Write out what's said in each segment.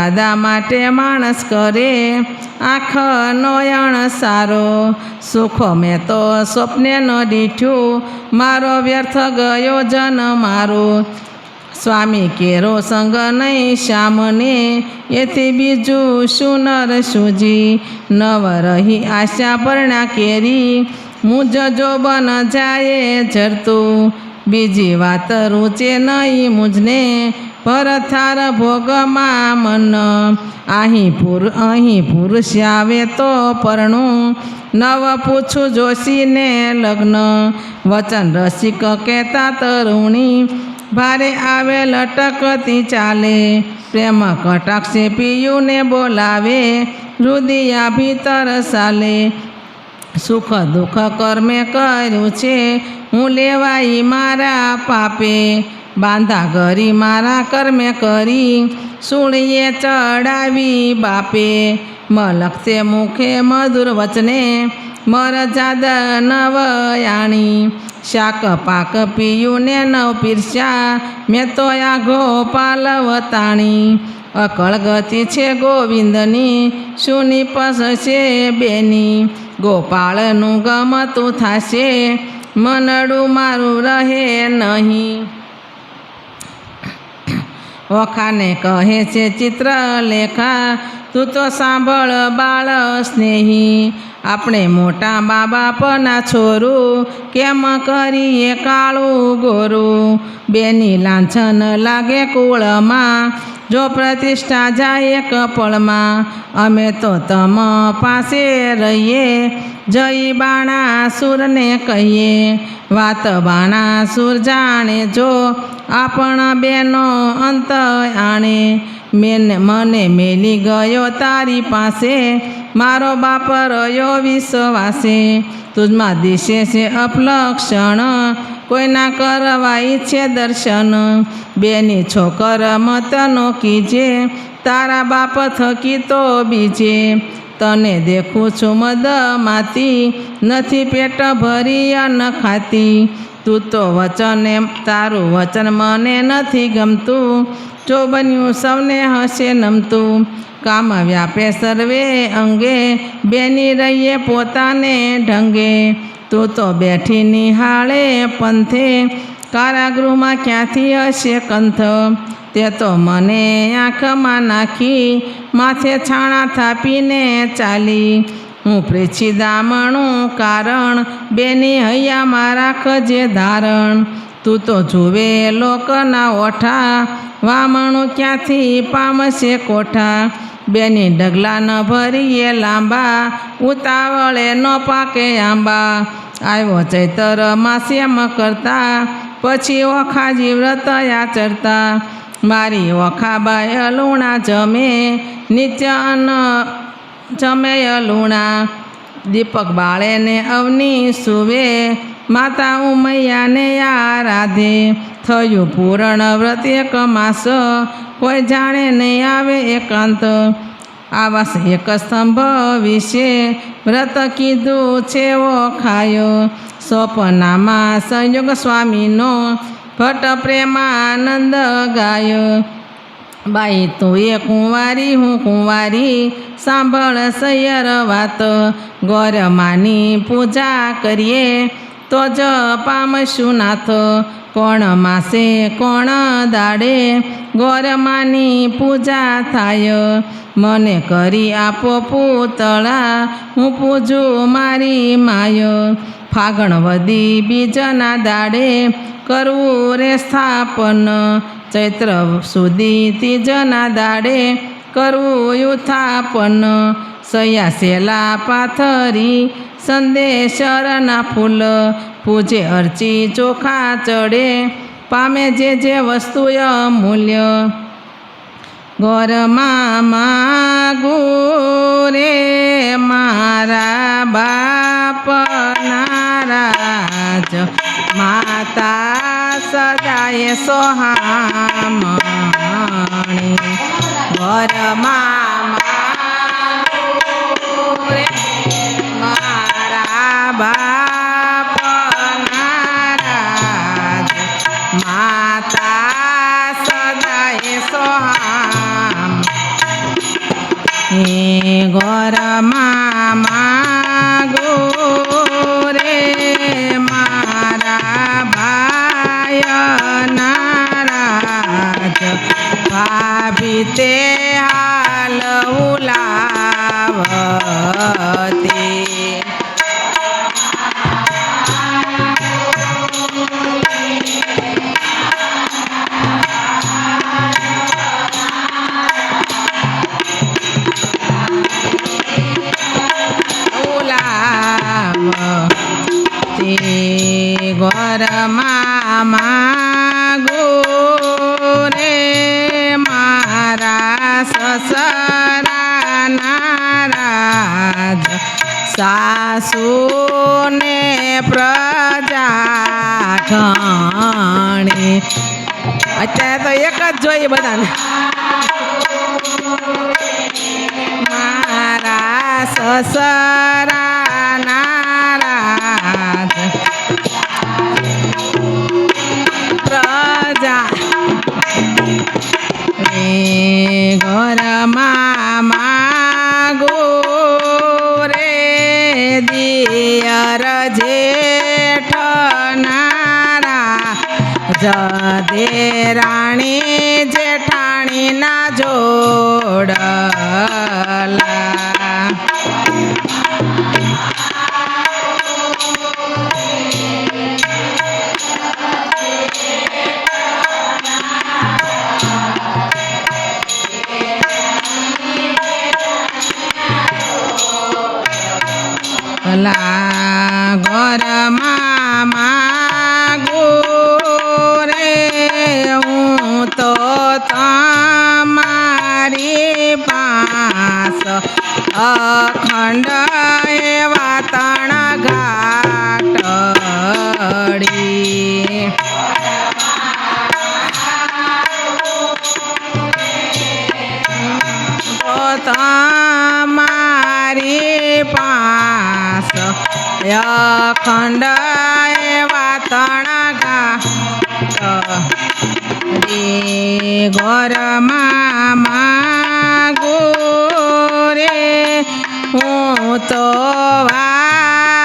દાદા માટે માણસ કરે આંખ નોયણ સારો સુખો મેં તો સ્વપ્ને ન દીઠ્યું મારો વ્યર્થ ગયો જન મારો સ્વામી કેરો સંગ નહીં શ્યામને એથી બીજું શું નર સૂજી નવ રહી આશા પરણા કેરી મુજ જો બન જાય જરતું બીજી વાત રૂચે નહીં મુજને પરથાર ભોગમાં મન અહીં પુરુષ આવે તો પરણું નવ પૂછું જોશીને લગ્ન વચન રસિક કહેતા તરુણી ભારે આવે લટકતી ચાલે પ્રેમ કટાક્ષે પિયુને બોલાવે રુદિયા ભીતર સાલે સુખ દુઃખ કર્મે કર્યું છે હું લેવાઈ મારા પાપે બાંધા ગરી મારા કર્મે કરી સૂળીએ ચડાવી બાપે મલકશે મુખે મધુર વચને મરજાદ નવયાણી શાક પાક પીયુને નવ પીરસ્યા મેં તો આ ગોપાલ વતાણી અકળ ગતિ છે ગોવિંદની શું નિપસ છે બેની ગોપાળનું ગમતું થાશે મનડું મારું રહે નહીં ઓખાને કહે છે ચિત્રલેખા તું તો સાંભળ બાળ સ્નેહી આપણે મોટા મા બાપના છોરું કેમ કરીએ કાળું ગોરું બેની લાંછન લાગે કુળમાં જો પ્રતિષ્ઠા જાય કપળમાં અમે તો તમ પાસે રહીએ જય બાણાસુરને કહીએ વાત બાણાસુર જાણે જો આપણા બેનો અંત આણે મને મેલી ગયો તારી પાસે મારો બાપ રહ્યો વિશ્વાસે તુજમાં દિશે છે અપલક્ષણ કોઈના કરવા ઈચ્છે દર્શન બેની છોકર મત નો કીજે તારા બાપ થકી તો બીજે તને દેખું છું મદમાતી નથી પેટ ભરી અન્ન ખાતી તું તો વચને તારું વચન મને નથી ગમતું જો બન્યું સૌને હશે નમતું કામ વ્યાપે સર્વે અંગે બેની રહીએ પોતાને ઢંગે તું તો બેઠી નિહાળે પંથે કારાગૃહમાં ક્યાંથી હશે કંથ તે તો મને આંખમાં નાખી માથે છાણા થાપીને ચાલી હું પ્રેછી દામણું કારણ બેની હૈયામાં રાખજે ધારણ તું તો જુએ લોકના ઓઠા વામણું ક્યાંથી પામશે કોઠા બેની ડગલા ન ભરીએ લાંબા ઉતાવળે ન પાકે આંબા આવ્યો ચૈતર માસ્યમ કરતા પછી ઓખાજી વ્રત આચરતા મારી ઓખાબાઈ અલુણા જમે નિત્ય અન્ન જમે અલુણા દીપક બાળેને અવની સુવે માતા ઉમૈયાને આરાધે થયું પૂરણ વ્રત એક માસ કોઈ જાણે નહીં આવે એકાંત આવાસ એક સ્તંભ વિશે વ્રત કીધું છે ઓખાયો સ્વપ્નામાં સંયોગ સ્વામીનો ભટ્ટ પ્રેમાનંદ ગાયો બાઈ તું એ કુંવારી હું કુંવારી સાંભળ સૈયર વાત ગોરમાની પૂજા કરીએ તો જ પામશું નાથ કોણ માસે કોણ દાડે ગોરમાની પૂજા થાય મને કરી આપો પૂતળા હું પૂજું મારી માય ફાગણ વદી બીજના દાડે કરવું રે સ્થાપન ચૈત્ર સુધી ત્રીજના દાડે કરવું યુથાપન સૈયા સેલા પાથરી સંદેશરના ફૂલ પૂજે અર્ચી ચોખા ચડે પામે જે વસ્તુય મૂલ્ય ગોરમાં માગું રે મારા બાપના રાજ માતા સદાય સોહામણી ગોરમાં માગું રે મારા બાપના રાજ માતા સદાય સોહામ ઘરમાં માગો રે મારા ભાઈ નારાજ ભાભી તે હાલ ઉલાવતી ઘરમાં માગો રે મારા સસરા નારાજ સાસુને પ્રજા ઘણી અત્યારે તો એક જ જોઈએ બધાને મારા સસરા નારાજ પ્રજા ઘરમાં માગો રે દિયર જેઠ નારા જદે રાણી જેઠાણીના જોડલા ઘરમાં માગો રે હું તો તમારી પાસ અખંડ એવા તણ ઘાટડી તમારી પાસ અખંડ એવા તણ ઘાટડી ઘરમાં માગો રે હું તો વારંવાર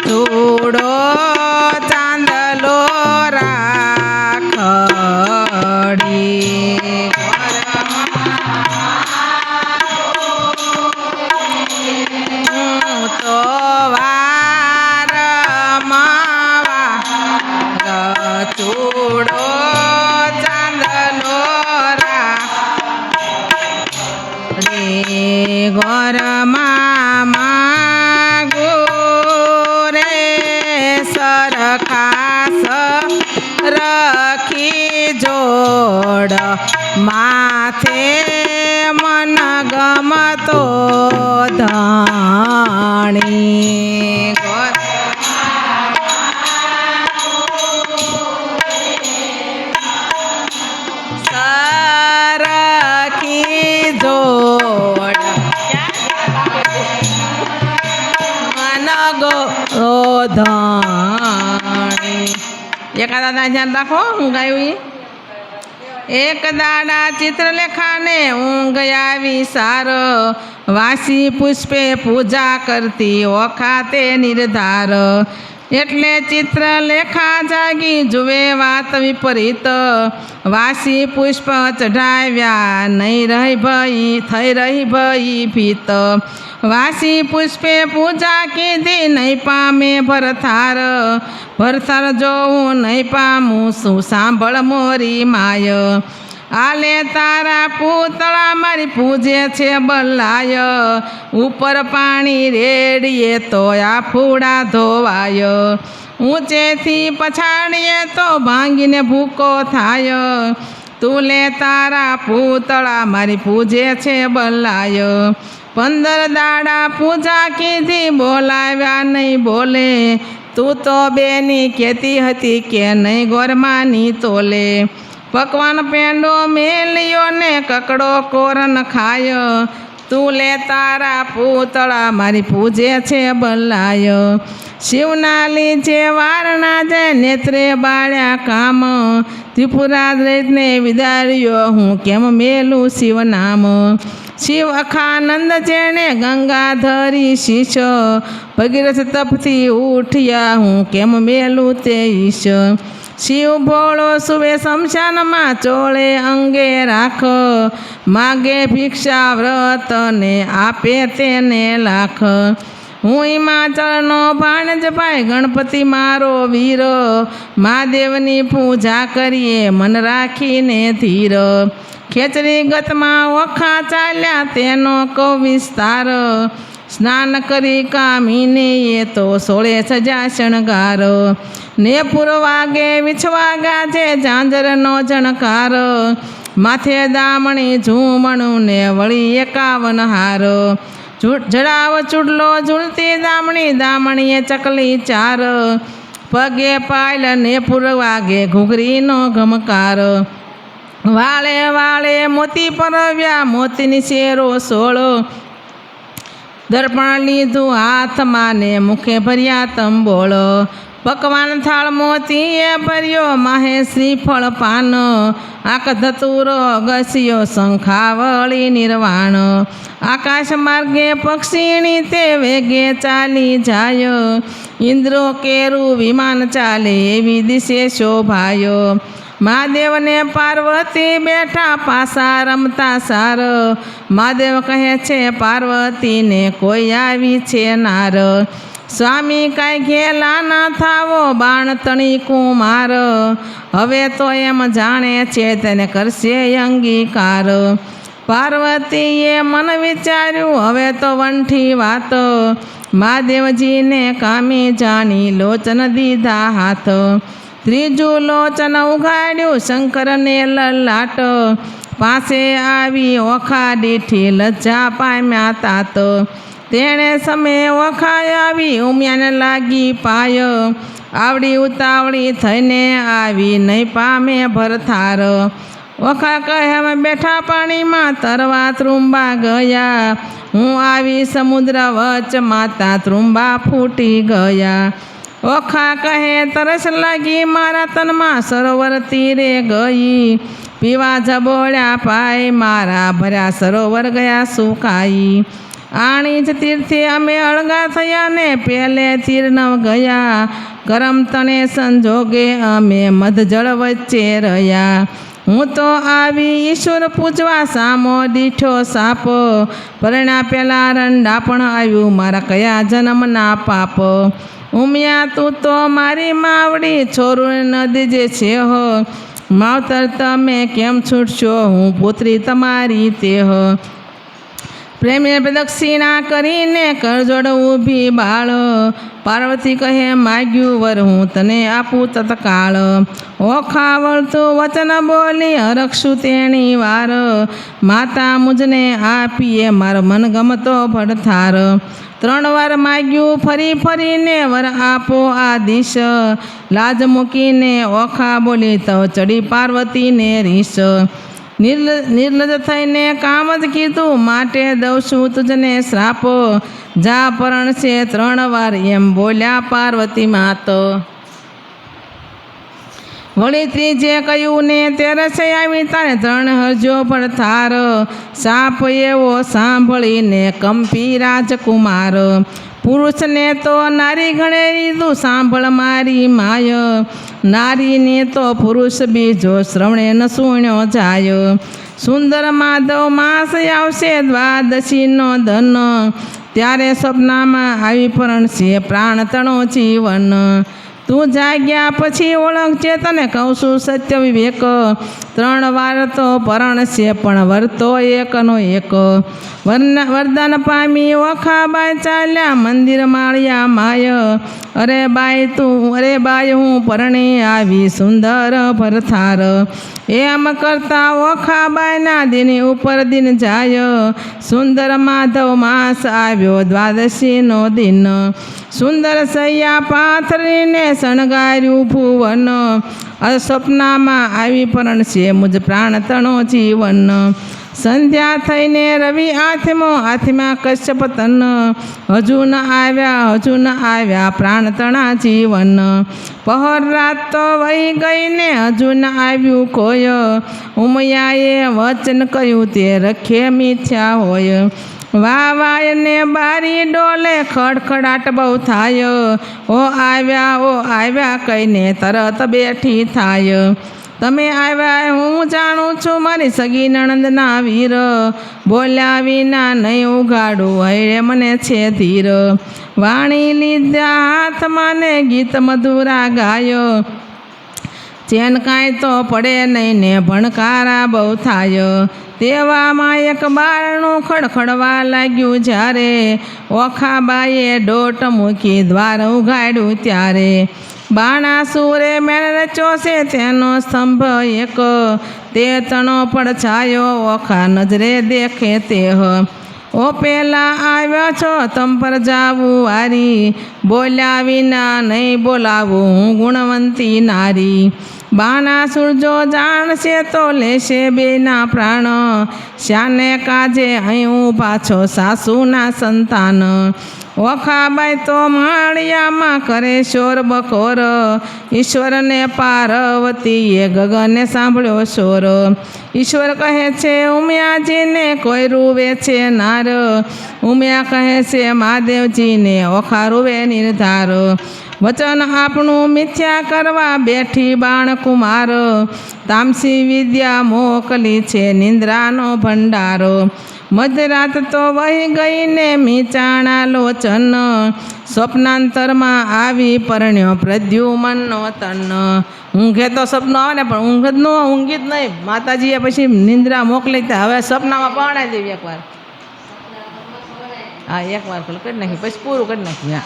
થોડો ચાંદલો રાખડી હું તો વારંવાર થોડો ચાંદલો રાખડી ઘરમાં માગો રે સરખાસ રખી જોડ માથે મન ગમતો ધાણી સરખી જોડ મન ગોધાણી એકાદા ધ્યાન રાખો હું ગાયું એક દાડા ચિત્રલેખાને ઊંઘ આવી સાર વાસી પુષ્પે પૂજા કરતી ઓખાતે નિર્ધાર એટલે ચિત્રલેખા જાગી જુએ વાત વિપરીત વાસી પુષ્પ ચઢાવ્યા નહીં રહી ભઈ થઈ રહી ભઈ ભીત વાસી પુષ્પે પૂજા કીધી નહીં પામે ભરથાર ભરથાર જોવું નહીં પામું શું સાંભળ મોરી માય આલે તારા પૂતળા મારી પૂજે છે બલ્લાય ઉપર પાણી રેડીએ તો આ ફૂડા ધોવાય ઊંચેથી પછાડીએ તો ભાંગીને ભૂકો થાય તું લે તારા પૂતળા મારી પૂજે છે બલ્લાય 15 દાડા પૂજા કીધી બોલાવ્યા નહીં બોલે તું તો બેની કહેતી હતી કે નહીં ગોરમાની તોલે પકવાન પેંડો મેલ્યો ને કકડો કોરન ખાય તું લે તારા પૂતળા મારી પૂજે છે બલ્લાય શિવના લીજે વારના જાય નેત્રે બાળ્યા કામ ત્રિપુરા દૈત્યને વિદાર્યો હું કેમ મેલું શિવ નામ શિવ અખાનંદ જેણે ગંગાધરી શીશ ભગીરથ તપથી ઉઠ્યા હું કેમ મેલું તે ઈશ શિવ ભોળો સુવે શમશાનમાં ચોળે અંગે રાખ માગે ભિક્ષા વ્રત ને આપે તેને લાખ હું હિમાચળનો ભાણજ ભાઈ ગણપતિ મારો વીર મહાદેવની પૂજા કરીએ મન રાખીને ધીર ખેચરી ગતમાં ઓખા ચાલ્યા તેનો કવ વિસ્તાર સ્નાન કરી કામીને એ તો સોળે સજા શણગાર ને પૂરવાગે વિછવા ગાજે ઝાંઝરનો જણકાર માથે દામણી ઝૂમણું ને વળી 51 હાર જડાવ ચૂડલો ઝૂલતી દામણીએ ચકલી ચાર પગે પાયલ ને પૂરવાગે ઘૂઘરીનો ઘમકાર વાળે વાળે મોતી પરવ્યા મોતીની શેરો 16 દર્પણ લીધું હાથમાં ને મુખે ભર્યા તંબોળ પકવાન થાળ મોતીએ ભર્યો માહે શ્રીફળ પાન આક ધતુરો અગસ્યો શંખાવળી નિર્વાણ આકાશ માર્ગે પક્ષીણી તે વેગે ચાલી જાય ઇન્દ્રો કેરું વિમાન ચાલે એવી દિશે શોભાયો મહાદેવને પાર્વતી બેઠા પાસા રમતા સાર મહાદેવ કહે છે પાર્વતીને કોઈ આવી છે નાર સ્વામી કાંઈ ઘેલા ના થાવો બાણ તણી કુમાર હવે તો એમ જાણે છે તેને કરશે અંગીકાર પાર્વતીએ મન વિચાર્યું હવે તો વંઠી વાત મહાદેવજીને કામી જાણી લોચન દીધા હાથ ત્રીજું લોચન ઉઘાડ્યું શંકરને લલાટ પાસે આવી ઓખા દીઠી લજ્જા પામ્યા તાત તેણે સમય ઓખાય આવી ઉમિયાને લાગી પાય આવડી ઉતાવળી થઈને આવી નહીં પામે ભરથાર ઓખા કહે અમે બેઠા પાણીમાં તરવા ત્રુંબા ગયા હું આવી સમુદ્ર વચ્ચ માતા ત્રુંબા ફૂટી ગયા ઓખા કહે તરસ લાગી મારા તનમાં સરોવર તીરે ગઈ પીવા જબોળ્યા પાય મારા ભર્યા સરોવર ગયા સુકાઈ આણી જ તીર્થે અમે અળગા થયા ને પેલે તીર્નવ ગયા કરમ તણે સંજોગે અમે મધ જળ વચ્ચે રહ્યા હું તો આવી ઈશ્વર પૂજવા સામો દીઠો સાપ પરણ્યા પેલા રંડા પણ આવ્યું મારા કયા જન્મના પાપ ઉમિયા તું તો મારી માવડી છોરું નદી જે છે હો માવતર તમે કેમ છૂટશો હું પુત્રી તમારી તે હો પ્રેમે દક્ષિણા કરીને કરજોડ ઊભી બાળ પાર્વતી કહે માગ્યું વર હું તને આપું તત્કાળ ઓખા વળતું વચન બોલી હરખશું તેણી વાર માતા મુજને આપીએ મારો મન ગમતો ભડથાર 3 વાર માગ્યું ફરી ફરીને વર આપો આદિશ લાજ મૂકીને ઓખા બોલી તો ચડી પાર્વતીને રીસ નિર્લજ થઈને કામ જ કીધું માટે દઉં છું તુજને શ્રાપો જા પરણશે 3 વાર એમ બોલ્યા પાર્વતી માતો વળી ત્રીજે કહ્યું ને તેરસે આવી તારે 3 હરજો ભડથાર સાપ એવો સાંભળીને કંપી રાજકુમાર પુરુષને તો નારી ગણે લીધું સાંભળ મારી માય નારીને તો પુરુષ બીજો શ્રવણે ન સુણ્યો જાય સુંદર માધવ માસ આવશે દ્વાદશીનો ધન ત્યારે સ્વપ્નમાં આવી પરણશે પ્રાણ તણો જીવન તું જાગ્યા પછી ઓળખજે તને કહું છું સત્ય વિવેક 3 વાર તો પરણશે પણ વરતો એકનો એક વરદાન પામી ઓખાબાઈ ચાલ્યા મંદિર માળ્યા માય અરે બાઈ હું પરણી આવી સુંદર ભરથાર એમ કરતા ઓખાબાઈના દિન ઉપર દિન જાય સુંદર માધવ માસ આવ્યો દ્વાદશીનો દિન સુંદર સૈયા પાથરીને શણગાર્યું ભુવન સ્વપ્નમાં આવી પરણશે મુજ પ્રાણ તણો જીવન સંધ્યા થઈને રવિ આથમાં કશ્યપ તન હજુ ન આવ્યા પ્રાણ તણા જીવન પહર રાત તો વહી ગઈ ને હજુ ન આવ્યું કોઈ ઉમયાએ વચન કહ્યું તે રખે મિથ્યા હોય વાય ને બારી ડોલે ખડખડાટ બહુ થાય ઓ આવ્યા કહીને તરત બેઠી થાય તમે આવ્યા હું જાણું છું મારી સગી નણંદના વીર બોલ્યા વિના નહીં ઉગાડું હૈરે મને છે ધીર વાણી લીધા હાથમાં ને ગીત મધુરા ગાયો ચેન કાંઈ તો પડે નહીં ને ભણકારા બહુ થાય તેવામાં એક બારણું ખડખડવા લાગ્યું જ્યારે ઓખાબાઈએ ડોટ મૂકી દ્વાર ઉઘાડ્યું ત્યારે બાણાસુરે મેળ રચ્યો છે તેનો સ્તંભ એક તે તણો પડછાયો ઓખા નજરે દેખે તે ઓ પેલા આવ્યા છો તમ પર જાવું હારી બોલ્યા વિના નહીં બોલાવું હું ગુણવંતી નારી બાણાસુર જો જાણશે તો લેશે બેના પ્રાણ શાને કાજે અહીં પાછો સાસુના સંતાન ઓખાબાઈ તો માળિયામાં કરે શોર બકોર ઈશ્વરને પાર્વતીએ ગગને સાંભળ્યો શોર ઈશ્વર કહે છે ઉમિયાજીને કોઈ રૂવે છે નાર ઉમિયા કહે છે મહાદેવજીને ઓખા રૂવે નિર્ધાર વચન આપણું મિથ્યા કરવા બેઠી બાણકુમાર તામસી વિદ્યા મોકલી છે નિંદ્રાનો ભંડારો મધરાત તો વહી ગઈને મીચાણા લોચન સ્વપ્નાંતરમાં આવી પરણ્યો પ્રદ્યુમનનો તન ઊંઘે તો સપનું આવે ને પણ ઊંઘી જ નહીં માતાજીએ પછી નિંદ્રા મોકલી હવે સપનામાં પરણાવી દેવી એકવાર હા એકવાર કરી નાખી પછી પૂરું કરી નાખ્યું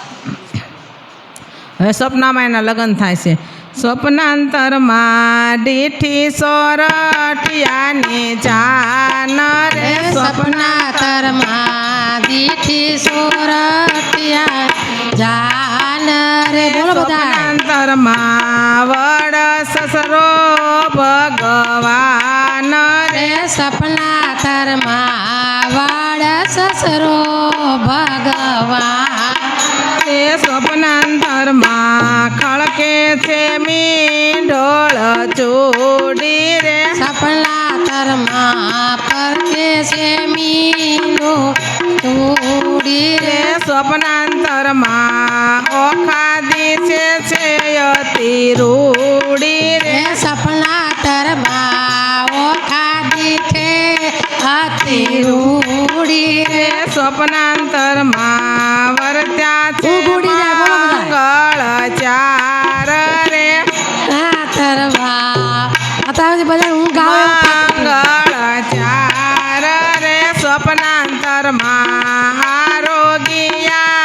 હવે સપનામાં એના લગ્ન થાય છે સ્વપ્નાંતરમાં દીઠી સોરઠિયાની જાન રે સ્વપ્નાંતરમાં દીઠી સોરઠિયા જાન રે બોલો બધા સ્વપ્નાંતરમાં વડ સસરો ભગવાન રે સ્વપ્નાંતરમાં વડ સસરો ભગવાન સ્વપ્નાંતરમાં ખળકે છે મીંઢોળ ચૂડી રે સ્વપ્નાંતરમાં પરકે છે મીંડો ચૂડી રે સ્વપ્નાંતરમાં ઓખાદી છે અતિ રૂડી રે સ્વપ્નાંતરમાં ઓખાદી છે અતિ રૂડી રે સ્વપ્નાંતરમાં વર્ત્યા છે મંગળ ચાર રે મંગળ ચાર રે સ્વપ્નાંતરમાં આરોગ્યા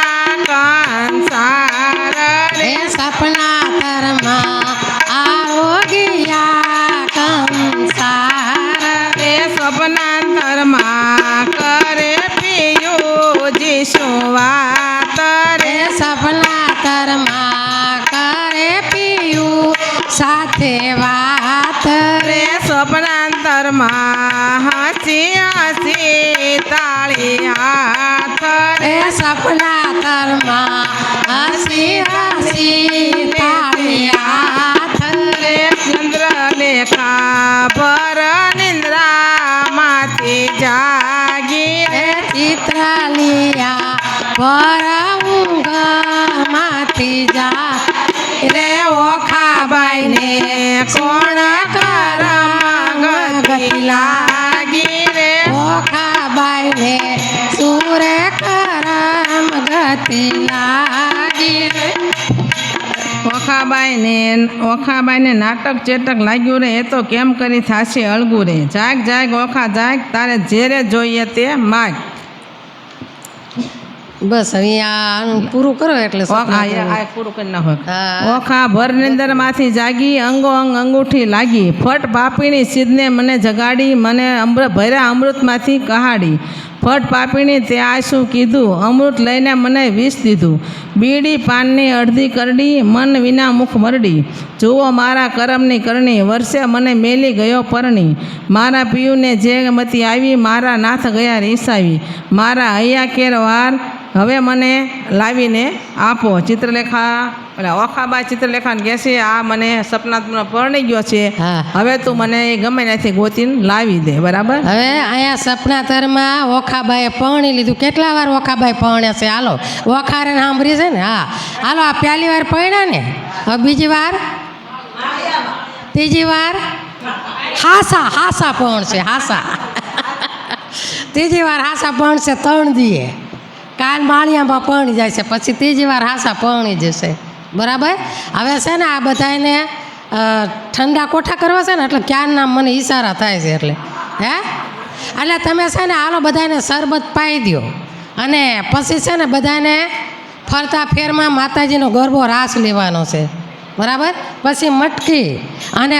કંસાર રે સ્વપ્નાંતરમાં આરોગ્યા કંસાર રે સ્વપ્નાંતરમાં કરે પિયુજી શું વાત રે સ્વપ્નાંતરમાં કરે પિયું સાથે વાત રે સ્વપ્નાંતરમાં હસી હસી તાળી હાથ રે સ્વપ્નાંતરમાં હસી હસી તાળી હાથ રે ચંદ્રલેખા ભર નિંદ્રામાંથી જાગી રે ચિત્રાલિયા પર ઊંઘમાંથી જા રે ઓખાબાઈને કોણ કરમ ગતિ લાગી રે ઓખાબાઈને સુરે કરમ ગતિ લાગી રે ઓખાબાઈને નાટક ચેટક લાગ્યું રે એ તો કેમ કરી થાશે અળગું રે જાગ ઓખા જાગ તારે જેરે જોઈએ તે માગ બસ હવે આનું પૂરું કરો એટલે પૂરું કરી નાખો ઓખા ભર નિંદરમાંથી જાગી અંગો અંગ અંગૂઠી લાગી ફટ પાપીની સિદ્ધને મને જગાડી મને ભર્યા અમૃતમાંથી કહાડી ફટ પાપીણી તે આ શું કીધું, અમૃત લઈને મને વિષ દીધું. બીડી પાનની અડધી કરડી, મન વિના મુખ મરડી. જુઓ મારા કરમની કરણી, વર્ષે મને મેલી ગયો પરણી. મારા પિયુને જે મતી આવી, મારા નાથ ગયા રીસાવી. મારા હૈયા કેર વાર હવે મને લાવીને આપો. ચિત્રલેખા એટલે ઓખાબા ચિત્રલેખાને કહે છે, આ મને સપનાત્મક પરણી ગયો છે, હા. હવે તું મને એ ગમે ત્યાંથી ગોતીને લાવી દે. બરાબર. હવે અહીંયા સપનાતરમાં ઓખાબાએ પરણી લીધું. કેટલા વાર ઓખાબાઈ પરણ્યા છે? હાલો ઓખારે સાંભળી છે ને? હા હાલો, આ પહેલી વાર પરણ્યા ને, હવે બીજી વાર, ત્રીજી વાર હાસા પરણશે. હાસા ત્રીજી વાર હાસા પરણશે 3 દીએ. કાલ માળિયામાં પરણી જાય છે, પછી ત્રીજી વાર હાસા પરણી જશે. બરાબર. હવે છે ને આ બધાને ઠંડા કોઠા કરવા છે ને, એટલે ક્યારના મને ઈશારા થાય છે. એટલે તમે છે ને હાલો બધાને શરબત પાઈ દો, અને પછી છે ને બધાને ફરતા ફેરમાં માતાજીનો ગરબો રાસ લેવાનો છે. બરાબર. પછી મટકી અને